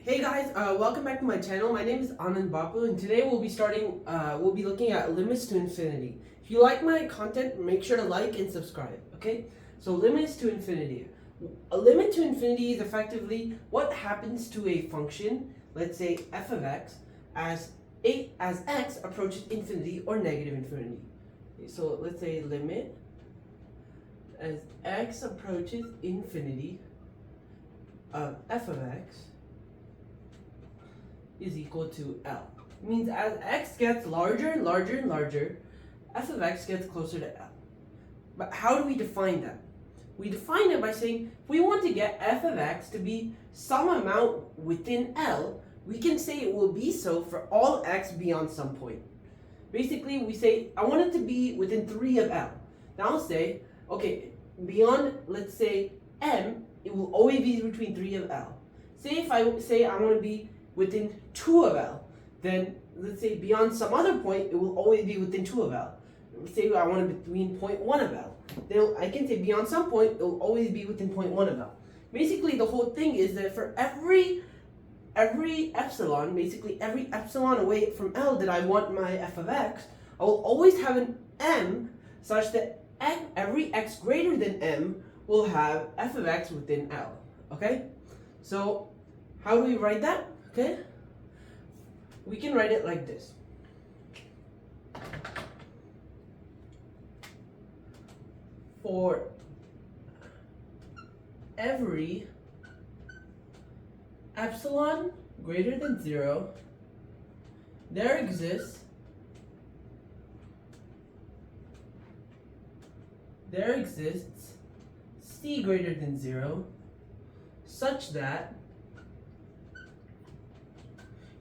Hey guys, welcome back to my channel. My name is Anand Bapu, and today we'll be looking at limits to infinity. If you like my content, make sure to like and subscribe, okay? So limits to infinity. A limit to infinity is effectively what happens to a function, let's say f of x, as x approaches infinity or negative infinity. Okay, so let's say limit as x approaches infinity of f of x is equal to L. It means as x gets larger and larger and larger, f of x gets closer to L. But how do we define that? We define it by saying if we want to get f of x to be some amount within L, we can say it will be so for all x beyond some point. Basically, we say I want it to be within 3 of L. Now I'll say, okay, beyond, let's say, m, it will always be between 3 of L. Say if I say I want to be within 2 of L, then let's say beyond some other point, it will always be within 2 of L. Say I want to be between 0.1 of L. Then I can say beyond some point, it will always be within 0.1 of L. Basically, the whole thing is that for every epsilon, basically every epsilon away from L that I want my f of x, I will always have an m such that every x greater than m will have f of x within L. Okay? So, how do we write that? Okay? We can write it like this. For every epsilon greater than 0, there exists c greater than 0 such that,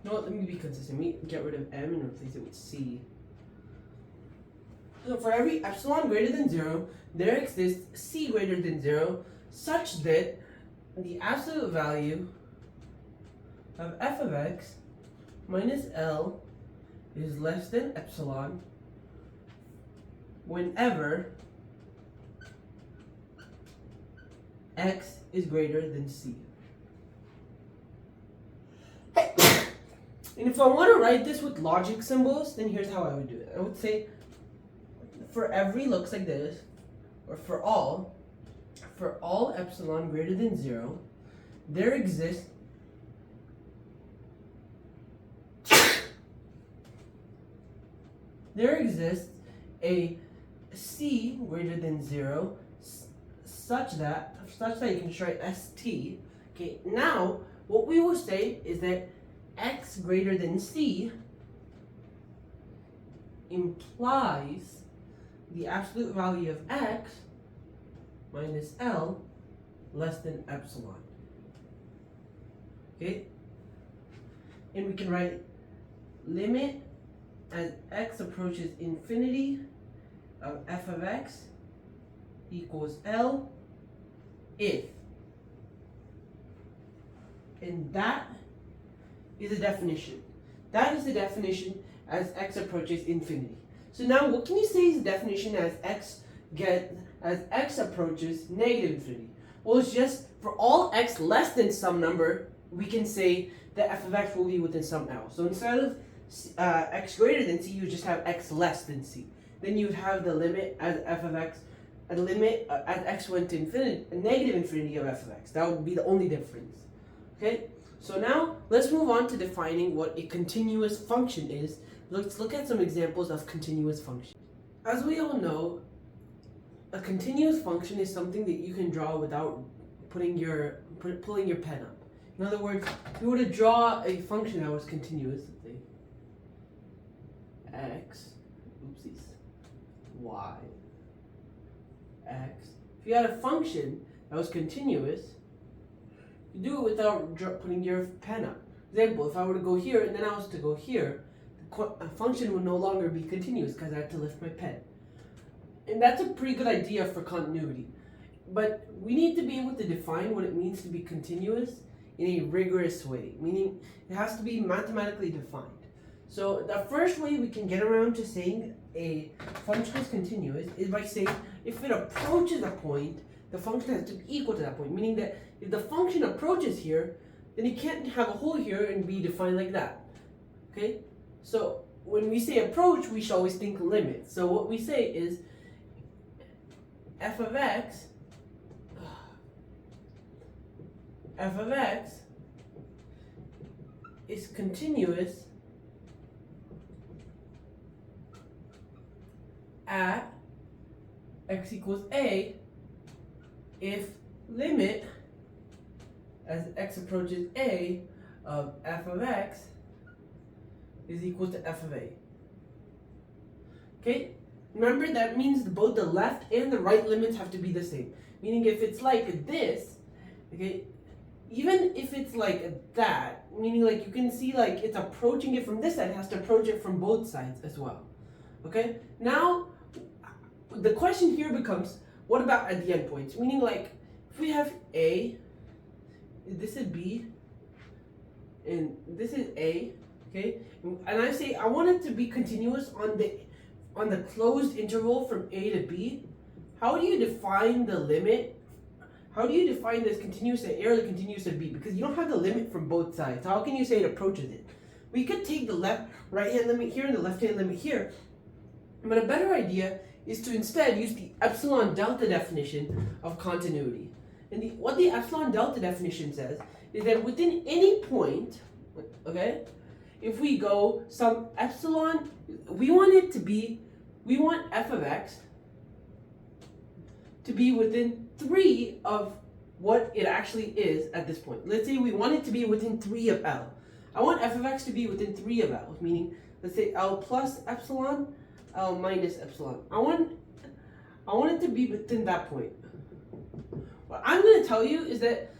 you know what, let me be consistent. Let me get rid of m and replace it with c. So for every epsilon greater than 0, there exists c greater than 0 such that the absolute value of f of x minus L is less than epsilon whenever x is greater than c. And if I want to write this with logic symbols, then here's how I would do it. I would say for every looks like this, or for all epsilon greater than 0, there exists a c greater than 0 such that you can just write st. Okay, now what we will say is that x greater than c implies the absolute value of x minus L less than epsilon. Okay? And we can write limit as x approaches infinity of f of x equals L if, and that is a definition. That is the definition as x approaches infinity. So now what can you say is the definition as x approaches negative infinity? Well, it's just for all x less than some number, we can say that f of x will be within some L. So instead of x greater than c, you just have x less than c. Then you would have the limit as f of x, a limit as x went to infinity, a negative infinity of f of x. That would be the only difference. Okay? So now let's move on to defining what a continuous function is. Let's look at some examples of continuous functions. As we all know, a continuous function is something that you can draw without pulling your pen up. In other words, if you were to draw a function that was continuous, let's say x, oopsies, y, x. If you had a function that was continuous, you do it without putting your pen up. Example, if I were to go here and then I was to go here, the function would no longer be continuous because I had to lift my pen. And that's a pretty good idea for continuity. But we need to be able to define what it means to be continuous in a rigorous way, meaning it has to be mathematically defined. So the first way we can get around to saying a function is continuous is by saying if it approaches a point, the function has to be equal to that point, meaning that if the function approaches here, then you can't have a hole here and be defined like that. Okay? So when we say approach, we should always think limit. So what we say is f of x is continuous at x equals a if limit as x approaches a of f of x is equal to f of a. Okay? Remember, that means both the left and the right limits have to be the same. Meaning if it's like this, okay, even if it's like that, meaning like you can see like it's approaching it from this side, it has to approach it from both sides as well. Okay? Now, the question here becomes, what about at the endpoints? Meaning like, if we have A, this is B, and this is A, okay? And I say I want it to be continuous on the closed interval from A to B. How do you define the limit? How do you define this continuous at A or the continuous at B? Because you don't have the limit from both sides. How can you say it approaches it? We could take the right hand limit here and the left hand limit here. But a better idea is to instead use the epsilon delta definition of continuity. And what the epsilon delta definition says is that within any point, okay, if we go some epsilon, we want f of x to be within 3 of what it actually is at this point. Let's say we want it to be within 3 of L. I want f of x to be within 3 of L, meaning let's say L plus epsilon, L minus epsilon. I want it to be within that point. What I'm going to tell you is that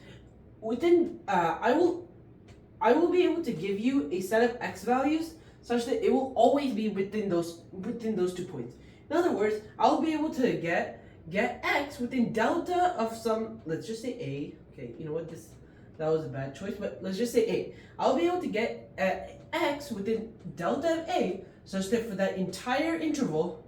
within I will be able to give you a set of x values such that it will always be within those 2 points. In other words, I'll be able to get x within delta of some, let's just say a. Okay, you know what, that was a bad choice, but let's just say a. I'll be able to get x within delta of a such that for that entire interval,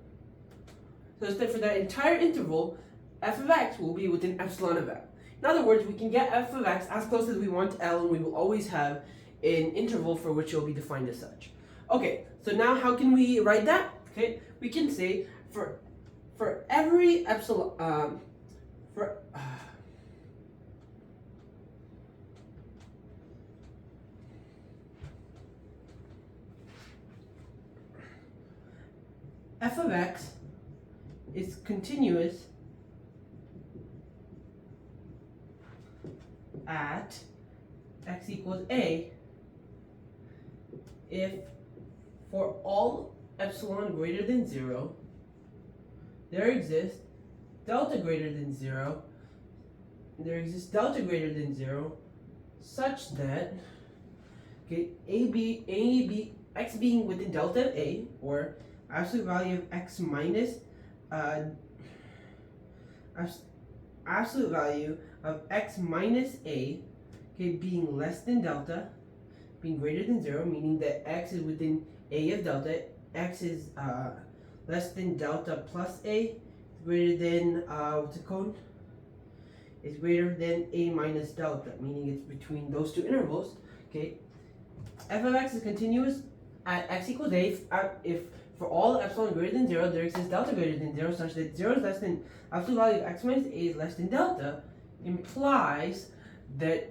f of x will be within epsilon of L. In other words, we can get f of x as close as we want to L, and we will always have an interval for which it will be defined as such. Okay, so now how can we write that? Okay, we can say for every epsilon, f of x is continuous at x equals a if for all epsilon greater than 0 there exists delta greater than 0 such that, okay, x being within delta of a, or absolute value of x minus absolute value of x minus a, okay, being less than delta, being greater than 0, meaning that x is within a of delta, x is less than delta plus a, greater than, what's it called? It's greater than a minus delta, meaning it's between those 2 intervals, okay? F of x is continuous at x equals a if for all epsilon greater than 0, there exists delta greater than 0, such that 0 is less than absolute value of x minus a is less than delta, implies that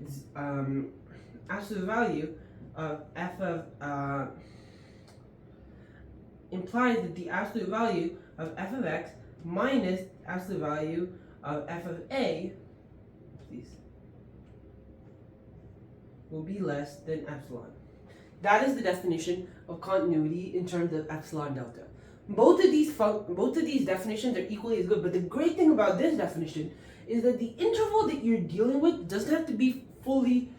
absolute value of f of implies that the absolute value of f of x minus absolute value of f of a, please, will be less than epsilon. That is the definition of continuity in terms of epsilon delta. Both of these definitions are equally as good, but the great thing about this definition is that the interval that you're dealing with doesn't have to be fully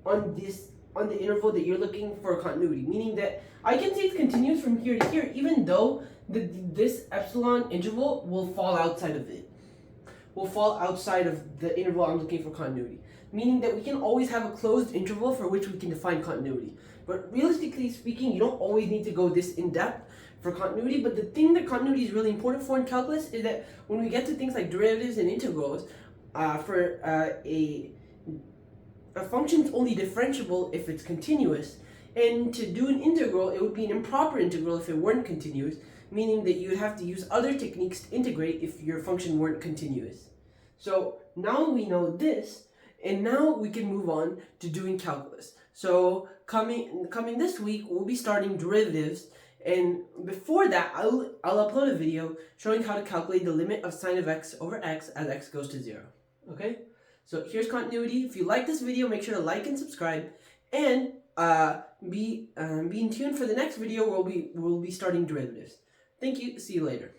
on the interval that you're looking for continuity. Meaning that I can say it's continuous from here to here, even though this epsilon interval will fall outside of it. Will fall outside of the interval I'm looking for continuity. Meaning that we can always have a closed interval for which we can define continuity. But realistically speaking, you don't always need to go this in depth for continuity, but the thing that continuity is really important for in calculus is that when we get to things like derivatives and integrals, for a function is only differentiable if it's continuous, and to do an integral, it would be an improper integral if it weren't continuous, meaning that you would have to use other techniques to integrate if your function weren't continuous. So now we know this, and now we can move on to doing calculus. So coming this week, we'll be starting derivatives, and before that, I'll upload a video showing how to calculate the limit of sine of x over x as x goes to 0. Okay? So here's continuity. If you like this video, make sure to like and subscribe, and be in tune for the next video where we'll be starting derivatives. Thank you. See you later.